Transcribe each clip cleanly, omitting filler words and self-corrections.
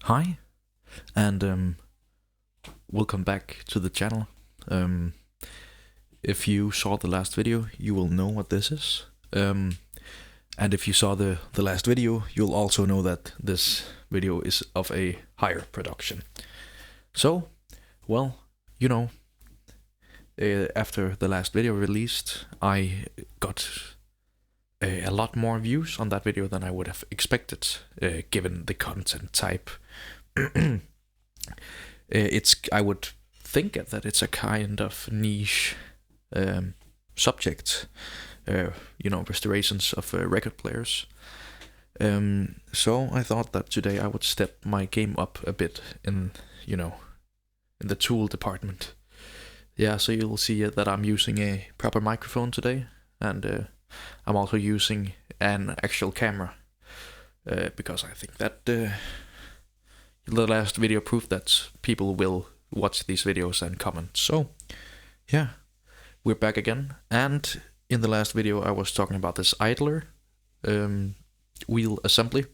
Hi, and welcome back to the channel. Um, if you saw the last video, you will know what this is. And if you saw the last video, you'll also know that this video is of a higher production. So, well, you know, after the last video released, I got a lot more views on that video than I would have expected, given the content type. I would think that it's a kind of niche subject, restorations of record players. So I thought that today I would step my game up a bit in the tool department. Yeah, so you'll see that I'm using a proper microphone today, and I'm also using an actual camera, because I think that the last video proved that people will watch these videos and comment. So, yeah, we're back again. And in the last video, I was talking about this idler wheel assembly,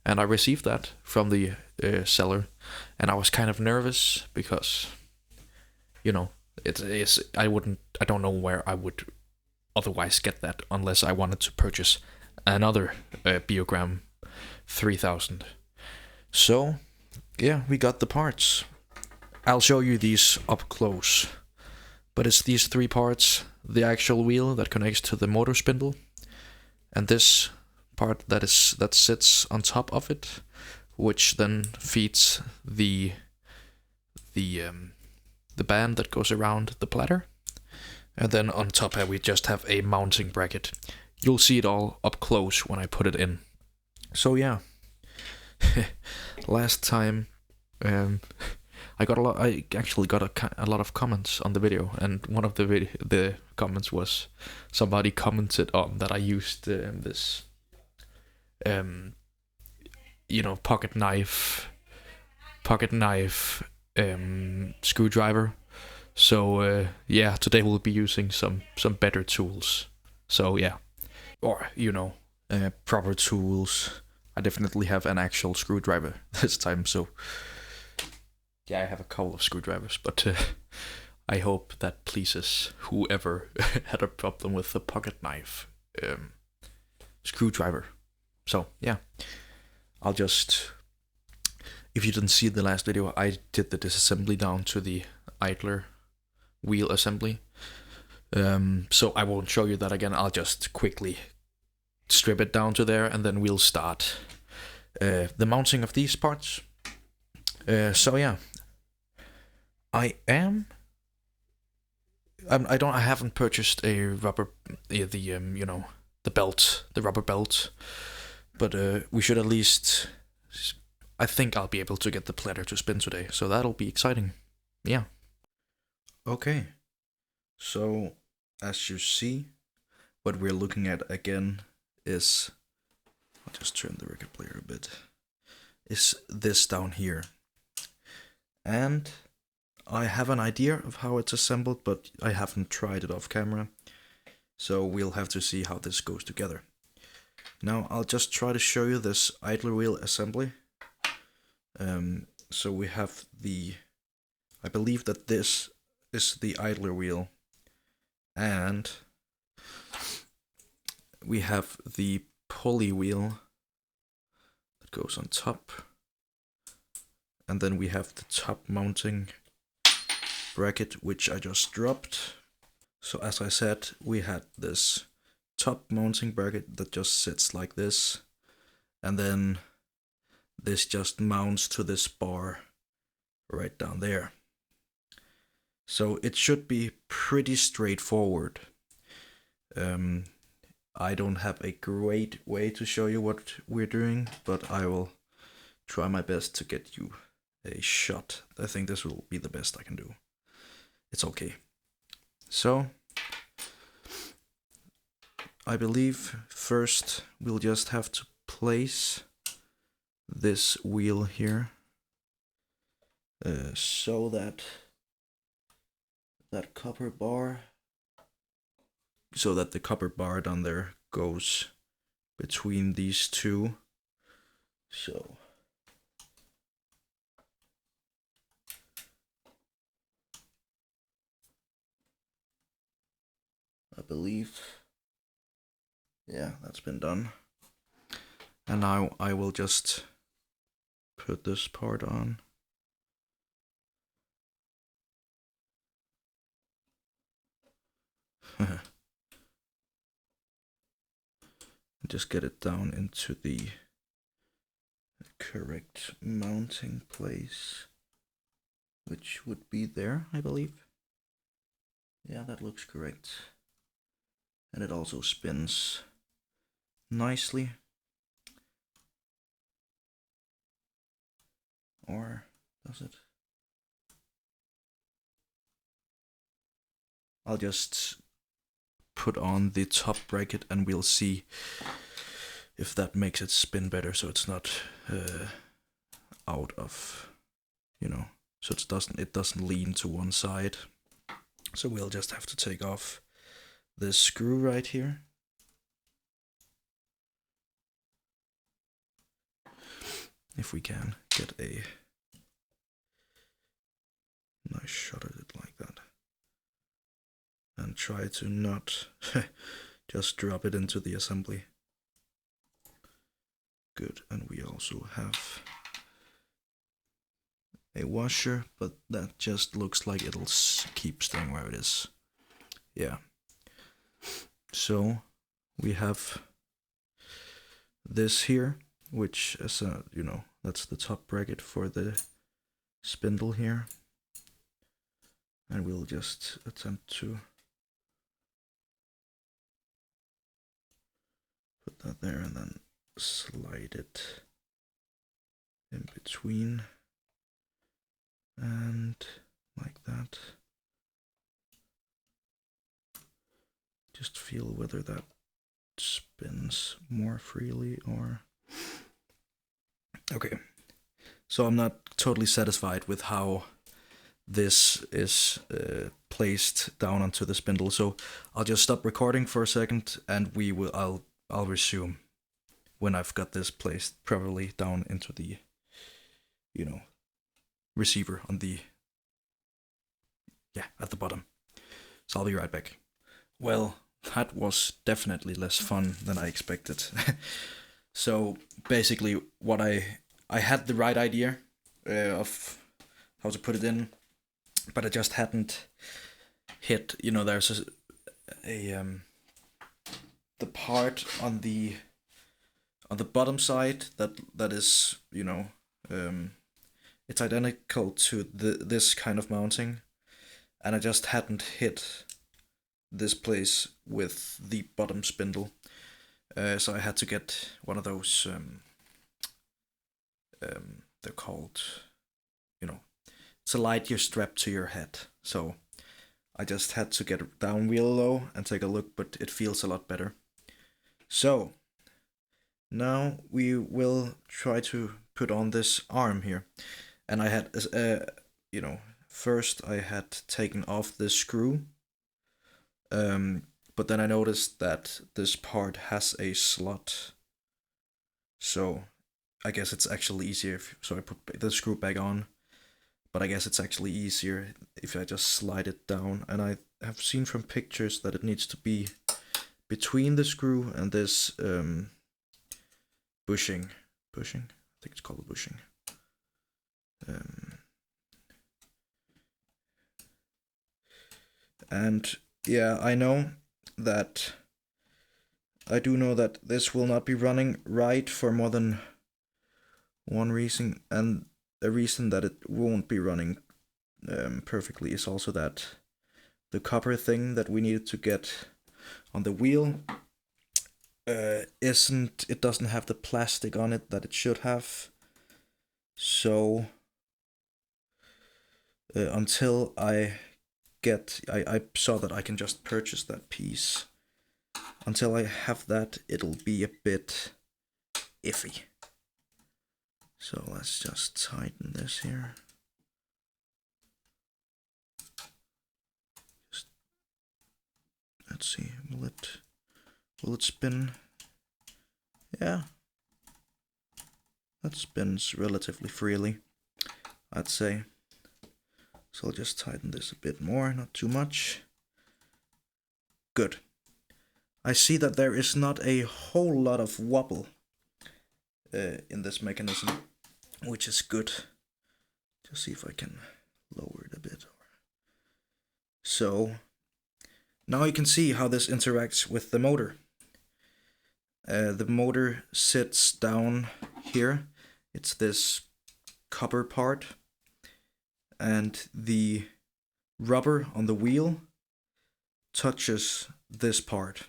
and I received that from the seller, and I was kind of nervous because, I don't know where I would otherwise get that unless I wanted to purchase another Beogram 3000. So, yeah, we got the parts. I'll show you these up close. But it's these three parts: the actual wheel that connects to the motor spindle, and this part that sits on top of it, which then feeds the band that goes around the platter. And then on top here we just have a mounting bracket. You'll see it all up close when I put it in. So yeah. Last time, I actually got a lot of comments on the video, and one of the comments was somebody commented on that I used this, pocket knife screwdriver. So yeah, today we'll be using some better tools. So yeah, or proper tools. I definitely have an actual screwdriver this time, so yeah, I have a couple of screwdrivers, but I hope that pleases whoever had a problem with the pocket knife screwdriver. So yeah, I'll just, if you didn't see the last video, I did the disassembly down to the idler wheel assembly. So I won't show you that again. I'll just quickly strip it down to there, and then we'll start the mounting of these parts. So yeah, I haven't purchased a rubber, the belt, the rubber belt, but we should at least, I think I'll be able to get the platter to spin today, so that'll be exciting. Yeah. Okay, so as you see, what we're looking at again is, I'll just turn the record player a bit, is this down here. And I have an idea of how it's assembled, but I haven't tried it off camera, so we'll have to see how this goes together. Now I'll just try to show you this idler wheel assembly. So we have I believe that this is the idler wheel, and we have the pulley wheel that goes on top, and then we have the top mounting bracket, which I just dropped. So as I said, we had this top mounting bracket that just sits like this, and then this just mounts to this bar right down there. So it should be pretty straightforward. I don't have a great way to show you what we're doing, but I will try my best to get you a shot. I think this will be the best I can do. It's okay. So I believe first we'll just have to place this wheel here, so that copper bar, so that the copper bar down there goes between these two. So believe. Yeah, that's been done. And now I will just put this part on. Just get it down into the correct mounting place, which would be there, I believe. Yeah, that looks correct. And it also spins nicely. Or does it? I'll just put on the top bracket and we'll see if that makes it spin better, so it's not out of, so it doesn't lean to one side. So we'll just have to take off this screw right here. If we can get a nice shot at it like that. And try to not just drop it into the assembly. Good, and we also have a washer, but that just looks like it'll keep staying where it is. Yeah. So we have this here, which is a, that's the top bracket for the spindle here. And we'll just attempt to put that there and then slide it in between and like that. Just feel whether that spins more freely or... Okay, so I'm not totally satisfied with how this is placed down onto the spindle, so I'll just stop recording for a second and I'll resume when I've got this placed properly down into the receiver on the at the bottom. So I'll be right back. Well, that was definitely less fun than I expected. So basically what I had the right idea of how to put it in, but I just hadn't hit, there's the part on the bottom side that is, it's identical to this kind of mounting, and I just hadn't hit this place with the bottom spindle, so I had to get one of those they're called, it's a light you strap to your head, so I just had to get it down real low and take a look, but it feels a lot better. So now we will try to put on this arm here, and I had first I had taken off this screw, but then I noticed that this part has a slot, so I guess it's actually easier so I put the screw back on, but I guess it's actually easier if I just slide it down, and I have seen from pictures that it needs to be between the screw and this bushing, I think it's called a bushing. And yeah, I do know that this will not be running right for more than one reason, and the reason that it won't be running perfectly is also that the copper thing that we needed to get on the wheel it doesn't have the plastic on it that it should have. So until I saw that I can just purchase that piece. Until I have that, it'll be a bit iffy. So let's just tighten this here. Let's see, will it spin? Yeah, that spins relatively freely, I'd say. So I'll just tighten this a bit more, not too much. Good. I see that there is not a whole lot of wobble in this mechanism, which is good. Just see if I can lower it a bit. So now you can see how this interacts with the motor. The motor sits down here. It's this copper part, and the rubber on the wheel touches this part.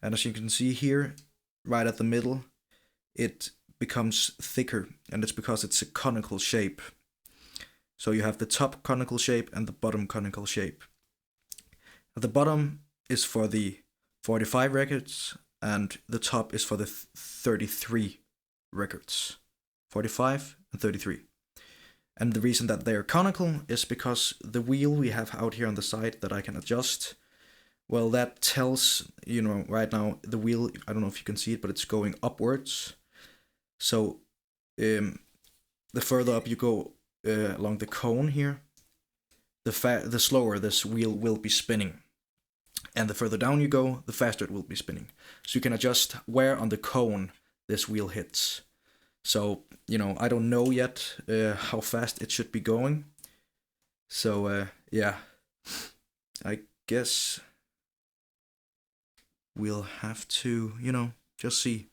And as you can see here, right at the middle, it becomes thicker, and it's because it's a conical shape. So you have the top conical shape and the bottom conical shape. At the bottom is for the 45 records, and the top is for the 33 records. 45 and 33. And the reason that they are conical is because the wheel we have out here on the side that I can adjust, well, that tells, right now the wheel, I don't know if you can see it, but it's going upwards. So the further up you go along the cone here, the slower this wheel will be spinning. And the further down you go, the faster it will be spinning. So you can adjust where on the cone this wheel hits. So, I don't know yet how fast it should be going. So, yeah, I guess we'll have to, just see.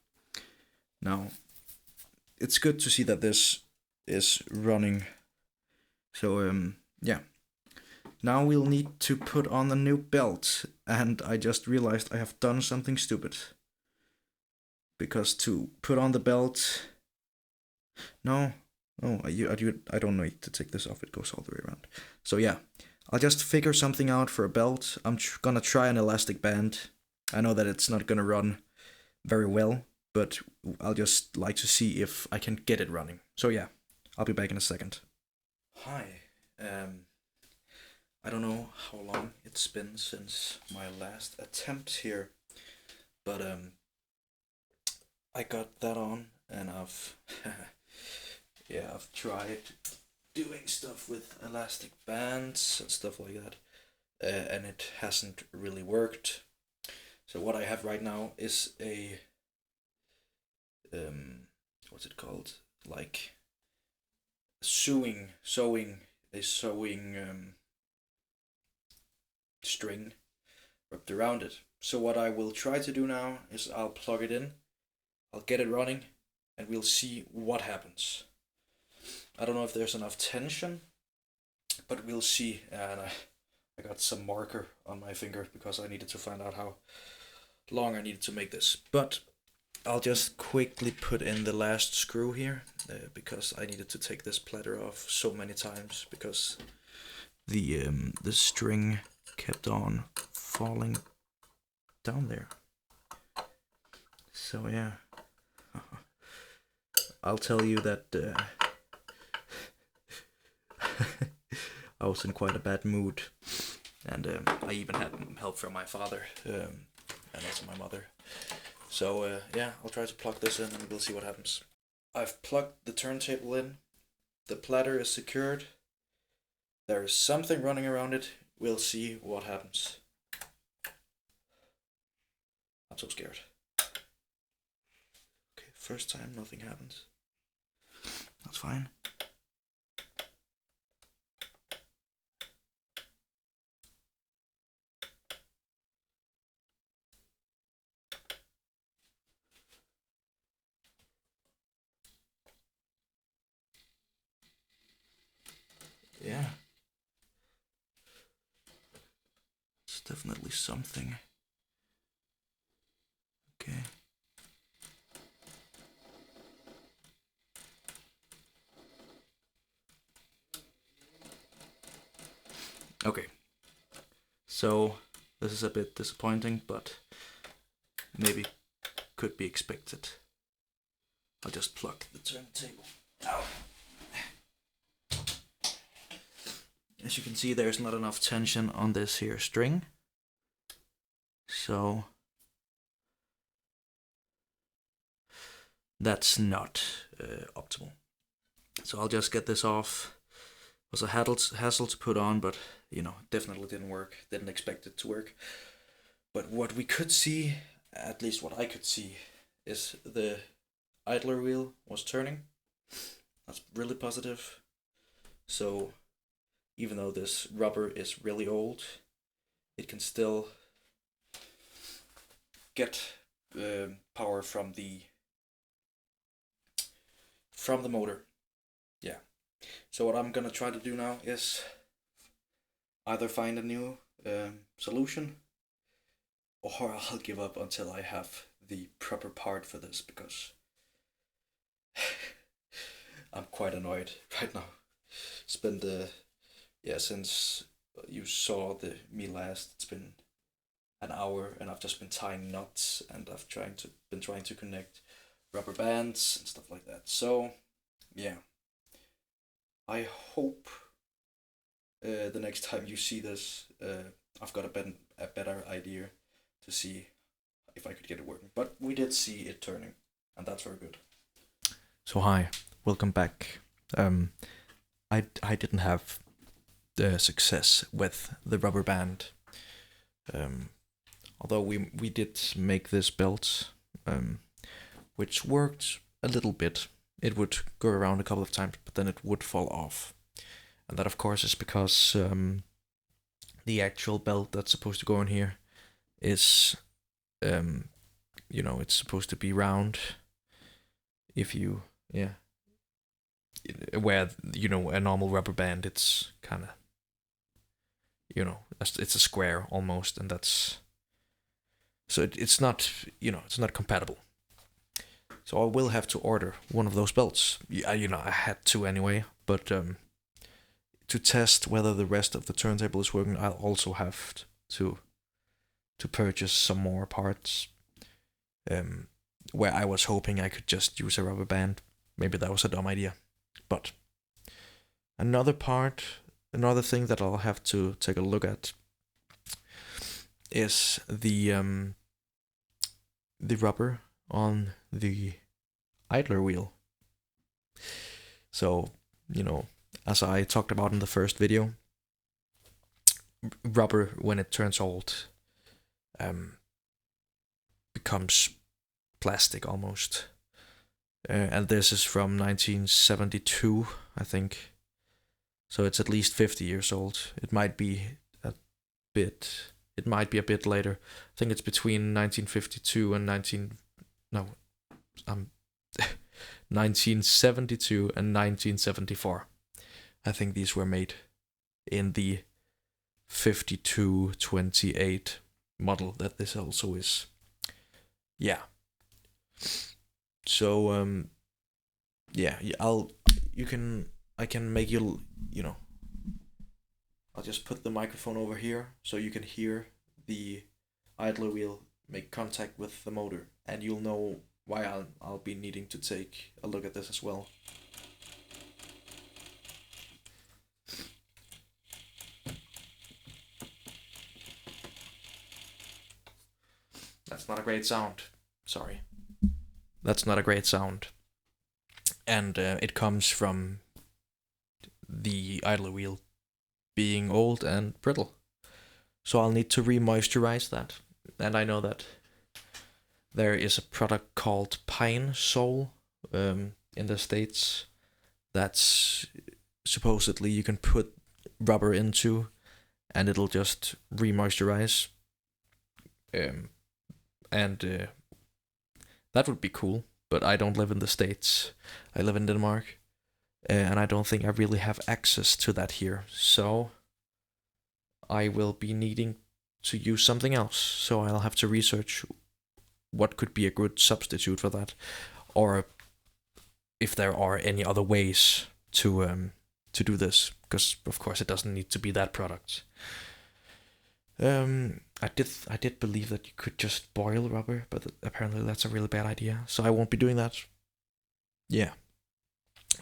Now, it's good to see that this is running. So, yeah. Now we'll need to put on the new belt, and I just realized I have done something stupid. Because to put on the belt... No, I don't need to take this off, it goes all the way around. So yeah, I'll just figure something out for a belt. I'm gonna try an elastic band. I know that it's not gonna run very well, but I'll just like to see if I can get it running. So yeah, I'll be back in a second. Hi, I don't know how long it's been since my last attempt here, but I got that on, and I've I've tried doing stuff with elastic bands and stuff like that, and it hasn't really worked. So what I have right now is a what's it called? Like sewing string wrapped around it. So what I will try to do now is I'll plug it in, I'll get it running, and we'll see what happens. I don't know if there's enough tension, but we'll see. And I got some marker on my finger because I needed to find out how long I needed to make this. But I'll just quickly put in the last screw here because I needed to take this platter off so many times because the string kept on falling down there. So yeah, I'll tell you that I was in quite a bad mood, and I even had help from my father and also my mother. So yeah, I'll try to plug this in and we'll see what happens. I've plugged the turntable in, the platter is secured, there is something running around it, we'll see what happens. I'm so scared. Okay, first time nothing happens. That's fine. Yeah. It's definitely something. Okay. Okay. So this is a bit disappointing, but maybe could be expected. I'll just plug the turntable out. As you can see, there's not enough tension on this here string. So that's not optimal. So I'll just get this off. It was a hassle to put on, but definitely didn't work. Didn't expect it to work. But what we could see, at least what I could see, is the idler wheel was turning. That's really positive. So even though this rubber is really old, it can still get power from the motor. Yeah. So what I'm gonna try to do now is either find a new solution, or I'll give up until I have the proper part for this, because I'm quite annoyed right now. Spent since you saw me last, it's been an hour, and I've just been tying knots, and I've been trying to connect rubber bands and stuff like that. So yeah, I hope the next time you see this, I've got a better idea to see if I could get it working. But we did see it turning, and that's very good. So hi, welcome back. I didn't have the success with the rubber band. Although we did make this belt, which worked a little bit. It would go around a couple of times, but then it would fall off. And that, of course, is because the actual belt that's supposed to go in here is, it's supposed to be round. If you, where, a normal rubber band, it's kind of, it's a square almost, and that's, so it's not, it's not compatible. So I will have to order one of those belts. I had to anyway, but to test whether the rest of the turntable is working, I'll also have to purchase some more parts. Where I was hoping I could just use a rubber band. Maybe that was a dumb idea. But another thing that I'll have to take a look at is the rubber on the idler wheel. So, as I talked about in the first video, rubber, when it turns old, becomes plastic almost. And this is from 1972, I think. So it's at least 50 years old. It might be a bit later. I think it's between 1952 and 1972 and 1974. I think these were made in the 5228 model that this also is. Yeah. So I can make you, I'll just put the microphone over here so you can hear the idler wheel make contact with the motor, and you'll know why I'll be needing to take a look at this as well. That's not a great sound. Sorry. That's not a great sound. And it comes from the idler wheel being old and brittle. So I'll need to re-moisturize that. And I know that there is a product called Pine Sol in the States that's supposedly you can put rubber into and it'll just re-moisturize. And that would be cool, but I don't live in the States. I live in Denmark, and I don't think I really have access to that here. So I will be needing to use something else. So I'll have to research what could be a good substitute for that, or if there are any other ways to do this, because of course it doesn't need to be that product. I did believe that you could just boil rubber, but apparently that's a really bad idea. So I won't be doing that. Yeah.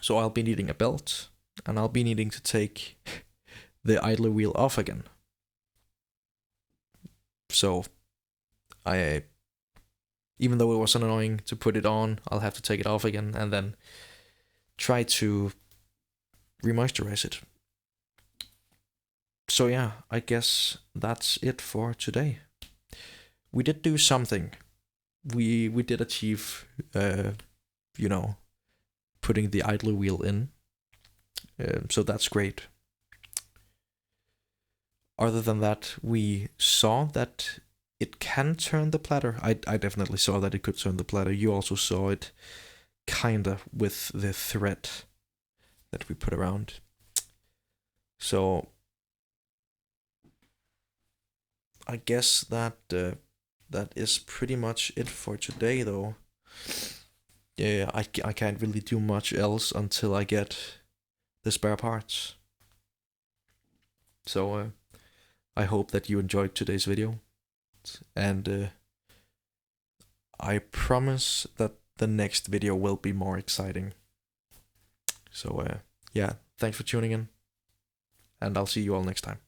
So I'll be needing a belt, and I'll be needing to take the idler wheel off again. So even though it was annoying to put it on, I'll have to take it off again and then try to re-moisturize it. So yeah, I guess that's it for today. we did do something. We did achieve, putting the idler wheel in. So that's great. Other than that, we saw that it can turn the platter. I definitely saw that it could turn the platter. You also saw it kinda with the thread that we put around. So I guess that that is pretty much it for today, though. Yeah, I can't really do much else until I get the spare parts. So I hope that you enjoyed today's video, and I promise that the next video will be more exciting. So yeah, thanks for tuning in, and I'll see you all next time.